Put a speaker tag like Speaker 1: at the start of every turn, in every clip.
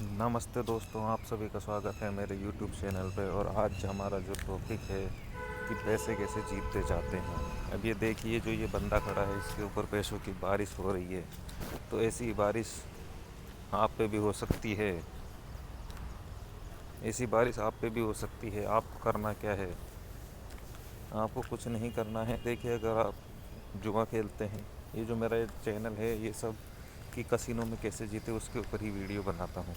Speaker 1: नमस्ते दोस्तों, आप सभी का स्वागत है मेरे YouTube चैनल पे। और आज हमारा जो टॉपिक है कि पैसे कैसे जीतते जाते हैं। अब ये देखिए, जो ये बंदा खड़ा है इसके ऊपर पैसों की बारिश हो रही है। तो ऐसी बारिश आप पे भी हो सकती है। ऐसी बारिश आप पे भी हो सकती है। आपको करना क्या है? आपको कुछ नहीं करना है। देखिए, अगर आप जुआ खेलते हैं, ये जो मेरा चैनल है ये सब कि कसिनो में कैसे जीते उसके ऊपर ही वीडियो बनाता हूँ।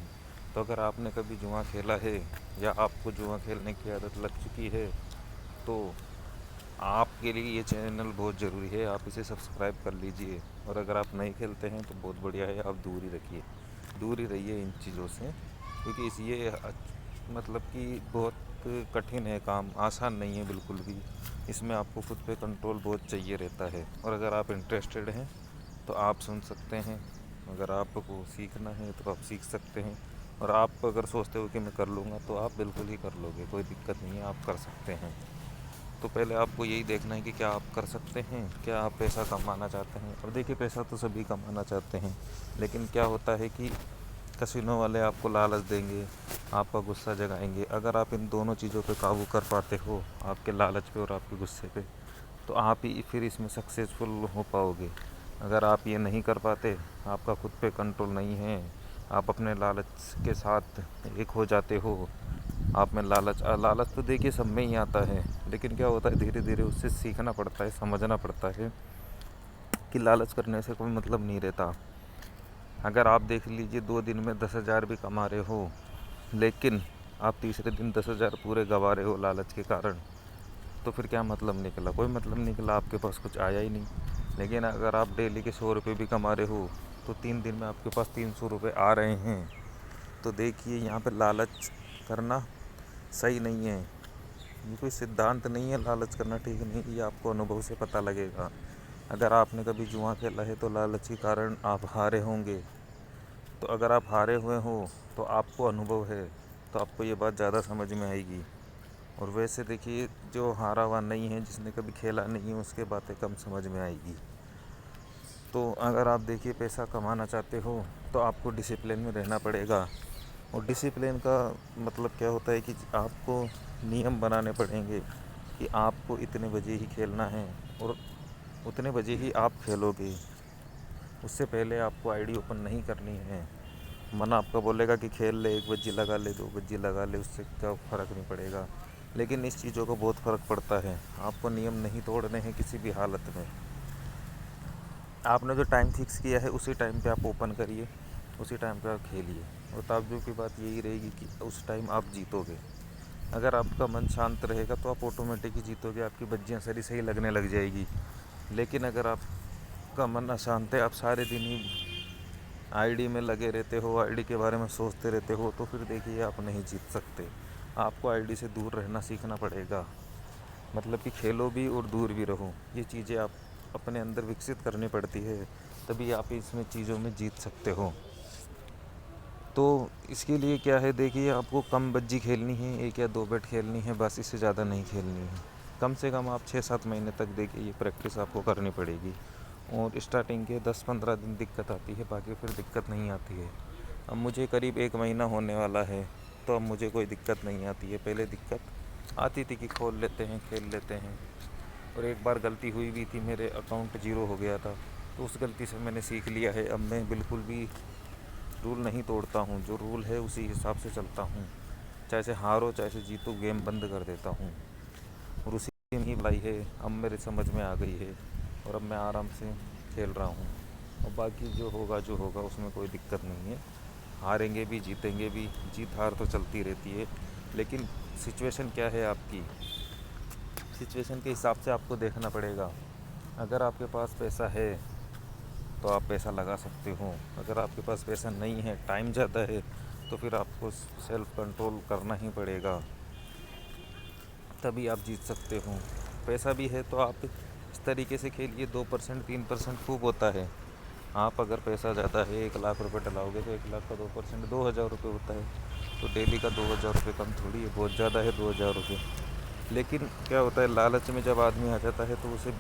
Speaker 1: तो अगर आपने कभी जुआ खेला है या आपको जुआ खेलने की आदत लग चुकी है तो आपके लिए ये चैनल बहुत ज़रूरी है। आप इसे सब्सक्राइब कर लीजिए। और अगर आप नहीं खेलते हैं तो बहुत बढ़िया है, आप दूर ही रखिए, दूर ही रहिए इन चीज़ों से। क्योंकि इस ये मतलब कि बहुत कठिन है काम, आसान नहीं है बिल्कुल भी। इसमें आपको खुद पे कंट्रोल बहुत चाहिए रहता है। और अगर आप इंटरेस्टेड हैं तो आप सुन सकते हैं। अगर आपको सीखना है तो आप सीख सकते हैं। और आप अगर सोचते हो कि मैं कर लूँगा तो आप बिल्कुल ही कर लोगे, कोई दिक्कत नहीं है, आप कर सकते हैं। तो पहले आपको यही देखना है कि क्या आप कर सकते हैं, क्या आप पैसा कमाना चाहते हैं। और देखिए, पैसा तो सभी कमाना चाहते हैं, लेकिन क्या होता है कि कसिनो वाले आपको लालच देंगे, आपका गुस्सा जगाएंगे। अगर आप इन दोनों चीज़ों पे काबू कर पाते हो, आपके लालच पे और आपके गुस्से पे, तो आप ही फिर इसमें सक्सेसफुल हो पाओगे। अगर आप ये नहीं कर पाते, आपका खुद पे कंट्रोल नहीं है, आप अपने लालच के साथ एक हो जाते हो, आप में लालच तो देखिए सब में ही आता है। लेकिन क्या होता है, धीरे धीरे उससे सीखना पड़ता है, समझना पड़ता है कि लालच करने से कोई मतलब नहीं रहता। अगर आप देख लीजिए, 2 दिन में 10,000 भी कमा रहे हो, लेकिन आप तीसरे दिन 10,000 पूरे गंवा रहे हो लालच के कारण, तो फिर क्या मतलब निकला? कोई मतलब निकला, आपके पास कुछ आया ही नहीं। लेकिन अगर आप डेली के 100 रुपये भी कमा रहे हो तो 3 दिन में आपके पास 300 रुपये आ रहे हैं। तो देखिए, यहाँ पर लालच करना सही नहीं है। ये कोई सिद्धांत नहीं है, लालच करना ठीक नहीं है, ये आपको अनुभव से पता लगेगा। अगर आपने कभी जुआ खेला है तो लालच के कारण आप हारे होंगे। तो अगर आप हारे हुए हो तो आपको अनुभव है, तो आपको ये बात ज़्यादा समझ में आएगी। और वैसे देखिए, जो हारा हुआ नहीं है, जिसने कभी खेला नहीं है, उसके बातें कम समझ में आएगी। तो अगर आप देखिए पैसा कमाना चाहते हो तो आपको डिसिप्लिन में रहना पड़ेगा। और डिसिप्लिन का मतलब क्या होता है कि आपको नियम बनाने पड़ेंगे कि आपको इतने बजे ही खेलना है और उतने बजे ही आप खेलोगे। उससे पहले आपको आईडी ओपन नहीं करनी है। मन आपका बोलेगा कि खेल ले, 1 बजे लगा ले, 2 बजे लगा ले, उससे क्या फ़र्क नहीं पड़ेगा। लेकिन इस चीज़ों को बहुत फ़र्क पड़ता है। आपको नियम नहीं तोड़ने हैं किसी भी हालत में। आपने जो टाइम फिक्स किया है उसी टाइम पे आप ओपन करिए, उसी टाइम पे आप खेलिए। और ताज्जुब की बात यही रहेगी कि उस टाइम आप जीतोगे। अगर आपका मन शांत रहेगा तो आप ऑटोमेटिक ही जीतोगे, आपकी बज्जियाँ सारी सही लगने लग जाएगी। लेकिन अगर आपका मन अशांत है, आप सारे दिन ही आईडी में लगे रहते हो, आईडी के बारे में सोचते रहते हो, तो फिर देखिए आप नहीं जीत सकते। आपको आईडी से दूर रहना सीखना पड़ेगा। मतलब कि खेलो भी और दूर भी रहो। ये चीज़ें आप अपने अंदर विकसित करनी पड़ती है, तभी आप इसमें चीज़ों में जीत सकते हो। तो इसके लिए क्या है, देखिए, आपको कम बज्जी खेलनी है, 1 या 2 बेट खेलनी है, बस, इससे ज़्यादा नहीं खेलनी है। कम से कम आप 6-7 महीने तक देखिए ये प्रैक्टिस आपको करनी पड़ेगी। और स्टार्टिंग के 10-15 दिन दिक्कत आती है, बाकी फिर दिक्कत नहीं आती है। अब मुझे करीब 1 महीना होने वाला है, तो अब मुझे कोई दिक्कत नहीं आती है। पहले दिक्कत आती थी कि खोल लेते हैं, खेल लेते हैं। और एक बार गलती हुई भी थी, मेरे अकाउंट ज़ीरो हो गया था। तो उस गलती से मैंने सीख लिया है। अब मैं बिल्कुल भी रूल नहीं तोड़ता हूँ, जो रूल है उसी हिसाब से चलता हूँ। चाहे से हारो चाहे से जीतो, गेम बंद कर देता हूँ। और उसी में ही भलाई है, अब मेरे समझ में आ गई है। और अब मैं आराम से खेल रहा हूँ। और बाकी जो होगा उसमें कोई दिक्कत नहीं है। हारेंगे भी जीतेंगे भी, जीत हार तो चलती रहती है। लेकिन सिचुएशन क्या है आपकी, सिचुएशन के हिसाब से आपको देखना पड़ेगा। अगर आपके पास पैसा है तो आप पैसा लगा सकते हो। अगर आपके पास पैसा नहीं है, टाइम ज़्यादा है, तो फिर आपको सेल्फ कंट्रोल करना ही पड़ेगा, तभी आप जीत सकते हो। पैसा भी है तो आप इस तरीके से खेलिए, 2% 3% खूब होता है। आप अगर पैसा ज़्यादा है, 1 लाख रुपए डलाओगे तो 1 लाख का 2% 2,000 रुपये होता है। तो डेली का 2,000 रुपये कम थोड़ी है, बहुत ज़्यादा है 2,000 रुपये। लेकिन क्या होता है, लालच में जब आदमी आ जाता है तो उसे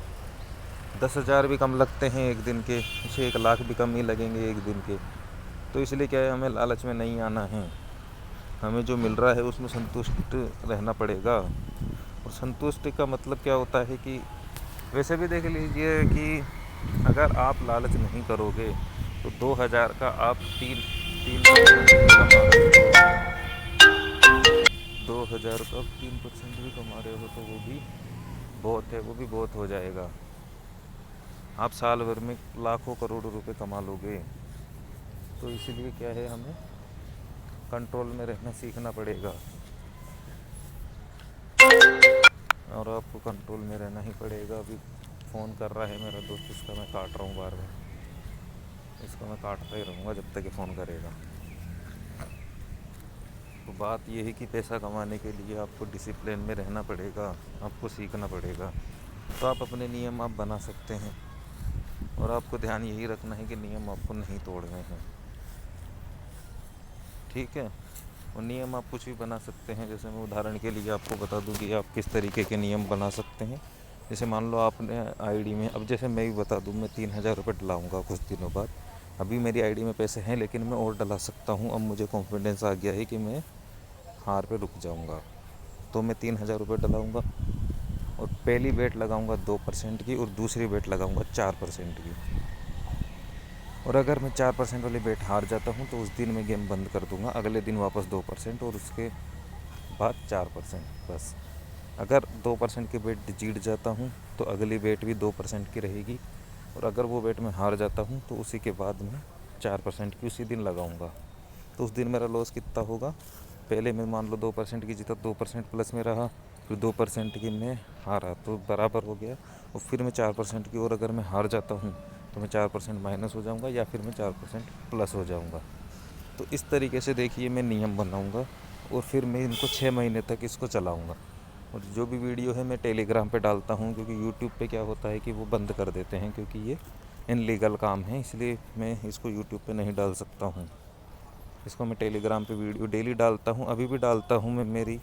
Speaker 1: 10,000 भी कम लगते हैं एक दिन के, उसे 1 लाख भी कम ही लगेंगे एक दिन के। तो इसलिए क्या है, हमें लालच में नहीं आना है। हमें जो मिल रहा है उसमें संतुष्ट रहना पड़ेगा। और संतुष्टि का मतलब क्या होता है कि वैसे भी देख लीजिए कि अगर आप लालच नहीं करोगे तो 2000 का आप तीन तीन परसेंट कमा रहे हो, 2000 का 3% भी कमा रहे हो तो वो भी बहुत है, वो भी बहुत हो जाएगा। आप साल भर में लाखों करोड़ों रुपए कमा लोगे। तो इसीलिए क्या है, हमें कंट्रोल में रहना सीखना पड़ेगा। और आपको कंट्रोल में रहना ही पड़ेगा। अभी फ़ोन कर रहा है मेरा दोस्त, इसका मैं काट रहा हूँ बार बार, इसको मैं काटता ही रहूँगा जब तक ये फ़ोन करेगा। तो बात ये है कि पैसा कमाने के लिए आपको डिसिप्लिन में रहना पड़ेगा, आपको सीखना पड़ेगा। तो आप अपने नियम आप बना सकते हैं, और आपको ध्यान यही रखना है कि नियम आपको नहीं तोड़ने हैं, ठीक है। और नियम आप कुछ भी बना सकते हैं। जैसे मैं उदाहरण के लिए आपको बता दूं कि आप किस तरीके के नियम बना सकते हैं। जैसे मान लो आपने आईडी में, अब जैसे मैं भी बता दूं, मैं 3000 रुपये डलाऊँगा कुछ दिनों बाद। अभी मेरी आईडी में पैसे हैं लेकिन मैं और डला सकता हूँ। अब मुझे कॉन्फिडेंस आ गया है कि मैं हार पे रुक जाऊँगा। तो मैं 3000 रुपये डलाऊँगा, और पहली बेट लगाऊँगा 2% की, और दूसरी बेट लगाऊँगा 4% की। और अगर मैं 4% वाली बेट हार जाता हूँ तो उस दिन मैं गेम बंद कर दूँगा। अगले दिन वापस 2%, और उसके बाद 4%, बस। अगर 2% की बेट जीत जाता हूँ तो अगली बेट भी 2% की रहेगी। और अगर वो बेट मैं हार जाता हूँ तो उसी के बाद मैं 4% की उसी दिन लगाऊँगा। तो उस दिन मेरा लॉस कितना होगा, पहले मैं मान लो 2% की जीता, 2% प्लस में रहा, फिर 2% की मैं हारा तो बराबर हो गया। और फिर मैं 4% की, और अगर मैं हार जाता हूँ तो मैं 4% माइनस हो जाऊँगा, या फिर मैं 4% प्लस हो जाऊँगा। तो इस तरीके से देखिए मैं नियम बनाऊँगा, और फिर मैं इनको 6 महीने तक इसको चलाऊँगा। और जो भी वीडियो है मैं टेलीग्राम पे डालता हूँ, क्योंकि यूट्यूब पे क्या होता है कि वो बंद कर देते हैं, क्योंकि ये इनलीगल काम है, इसलिए मैं इसको यूट्यूब पे नहीं डाल सकता हूँ। इसको मैं टेलीग्राम पे वीडियो डेली डालता हूँ, अभी भी डालता हूँ मैं। मेरी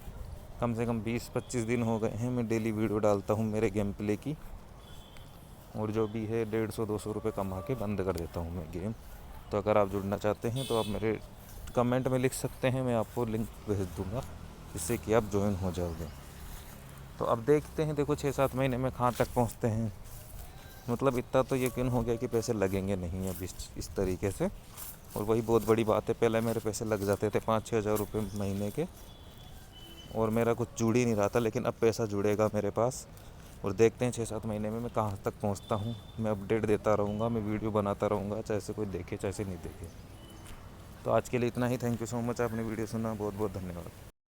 Speaker 1: कम से कम 20-25 दिन हो गए हैं, मैं डेली वीडियो डालता हूँ मेरे गेम प्ले की। और जो भी है 150-200 रुपये कमा के बंद कर देता हूँ मैं गेम। तो अगर आप जुड़ना चाहते हैं तो आप मेरे कमेंट में लिख सकते हैं, मैं आपको लिंक भेज दूँगा, जिससे कि आप ज्वाइन हो जाओगे। तो अब देखते हैं, देखो 6-7 महीने में कहाँ तक पहुँचते हैं। मतलब इतना तो यकीन हो गया कि पैसे लगेंगे नहीं अब इस तरीके से। और वही बहुत बड़ी बात है, पहले मेरे पैसे लग जाते थे 5-6 हज़ार रुपये महीने के, और मेरा कुछ जुड़ ही नहीं रहा था। लेकिन अब पैसा जुड़ेगा मेरे पास, और देखते हैं 6-7 महीने में मैं कहाँ तक पहुँचता हूँ। मैं अपडेट देता रहूँगा, मैं वीडियो बनाता रहूँगा, चाहे से कोई देखे चाहे से नहीं देखे। तो आज के लिए इतना ही। थैंक यू सो मच, आपने वीडियो सुना, बहुत बहुत धन्यवाद।